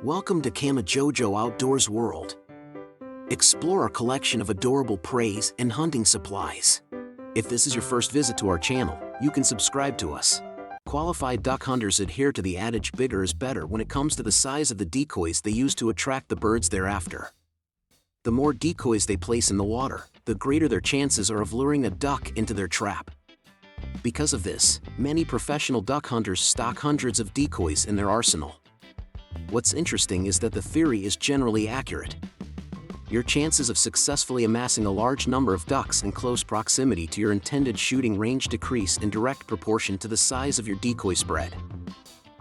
Welcome to Camojojo Outdoors World. Explore our collection of adorable preys and hunting supplies. If this is your first visit to our channel, you can subscribe to us. Qualified duck hunters adhere to the adage bigger is better when it comes to the size of the decoys they use to attract the birds they're after. The more decoys they place in the water, the greater their chances are of luring a duck into their trap. Because of this, many professional duck hunters stock hundreds of decoys in their arsenal. What's interesting is that the theory is generally accurate. Your chances of successfully amassing a large number of ducks in close proximity to your intended shooting range decrease in direct proportion to the size of your decoy spread.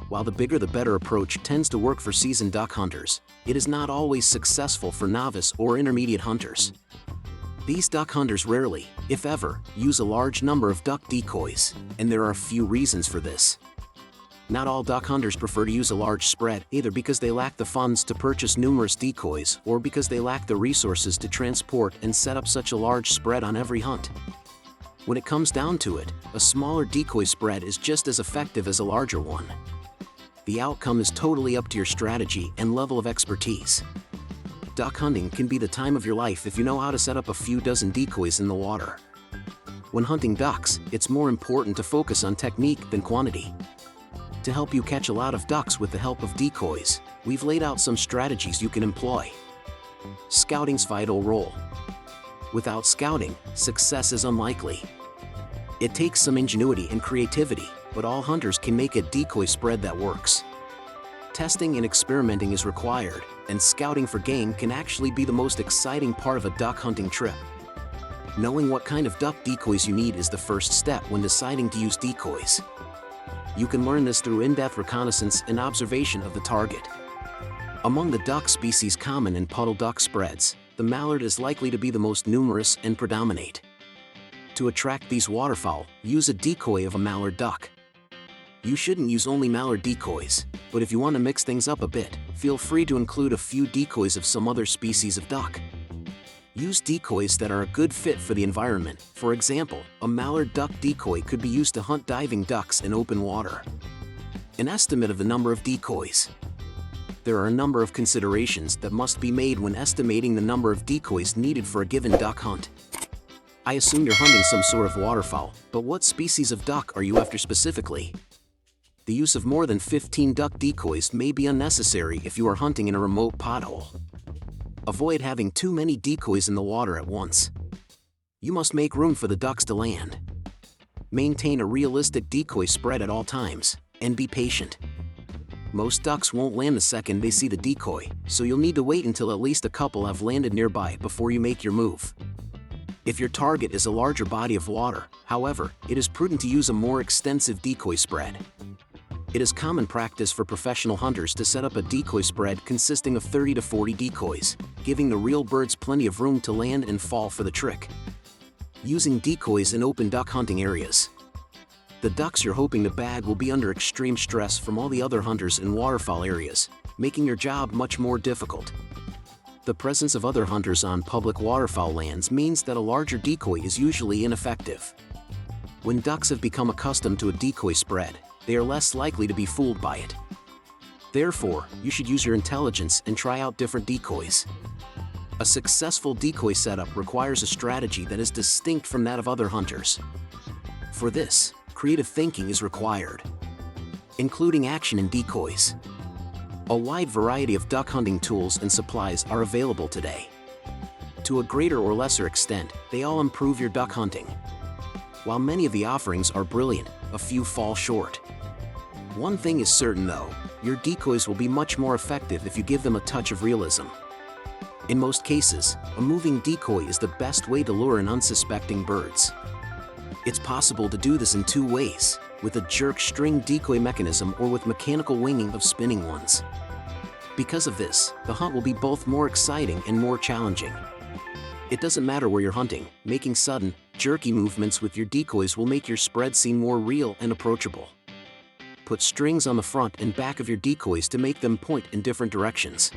While the bigger the better approach tends to work for seasoned duck hunters, it is not always successful for novice or intermediate hunters. These duck hunters rarely, if ever, use a large number of duck decoys, and there are a few reasons for this. Not all duck hunters prefer to use a large spread, either because they lack the funds to purchase numerous decoys or because they lack the resources to transport and set up such a large spread on every hunt. When it comes down to it, a smaller decoy spread is just as effective as a larger one. The outcome is totally up to your strategy and level of expertise. Duck hunting can be the time of your life if you know how to set up a few dozen decoys in the water. When hunting ducks, it's more important to focus on technique than quantity. To help you catch a lot of ducks with the help of decoys, we've laid out some strategies you can employ. Scouting's vital role. Without scouting, success is unlikely. It takes some ingenuity and creativity, but all hunters can make a decoy spread that works. Testing and experimenting is required, and scouting for game can actually be the most exciting part of a duck hunting trip. Knowing what kind of duck decoys you need is the first step when deciding to use decoys. You can learn this through in-depth reconnaissance and observation of the target. Among the duck species common in puddle duck spreads, the mallard is likely to be the most numerous and predominate. To attract these waterfowl, use a decoy of a mallard duck. You shouldn't use only mallard decoys, but if you want to mix things up a bit, feel free to include a few decoys of some other species of duck. Use decoys that are a good fit for the environment. For example, a mallard duck decoy could be used to hunt diving ducks in open water. An estimate of the number of decoys. There are a number of considerations that must be made when estimating the number of decoys needed for a given duck hunt. I assume you're hunting some sort of waterfowl, but what species of duck are you after specifically? The use of more than 15 duck decoys may be unnecessary if you are hunting in a remote pothole. Avoid having too many decoys in the water at once. You must make room for the ducks to land. Maintain a realistic decoy spread at all times, and be patient. Most ducks won't land the second they see the decoy, so you'll need to wait until at least a couple have landed nearby before you make your move. If your target is a larger body of water, however, it is prudent to use a more extensive decoy spread. It is common practice for professional hunters to set up a decoy spread consisting of 30 to 40 decoys, giving the real birds plenty of room to land and fall for the trick. Using decoys in open duck hunting areas. The ducks you're hoping to bag will be under extreme stress from all the other hunters in waterfowl areas, making your job much more difficult. The presence of other hunters on public waterfowl lands means that a larger decoy is usually ineffective. When ducks have become accustomed to a decoy spread, they are less likely to be fooled by it. Therefore, you should use your intelligence and try out different decoys. A successful decoy setup requires a strategy that is distinct from that of other hunters. For this, creative thinking is required, including action in decoys. A wide variety of duck hunting tools and supplies are available today. To a greater or lesser extent, they all improve your duck hunting. While many of the offerings are brilliant, a few fall short. One thing is certain though, your decoys will be much more effective if you give them a touch of realism. In most cases, a moving decoy is the best way to lure in unsuspecting birds. It's possible to do this in two ways, with a jerk string decoy mechanism or with mechanical winging of spinning ones. Because of this, the hunt will be both more exciting and more challenging. It doesn't matter where you're hunting, making sudden, jerky movements with your decoys will make your spread seem more real and approachable. Put strings on the front and back of your decoys to make them point in different directions.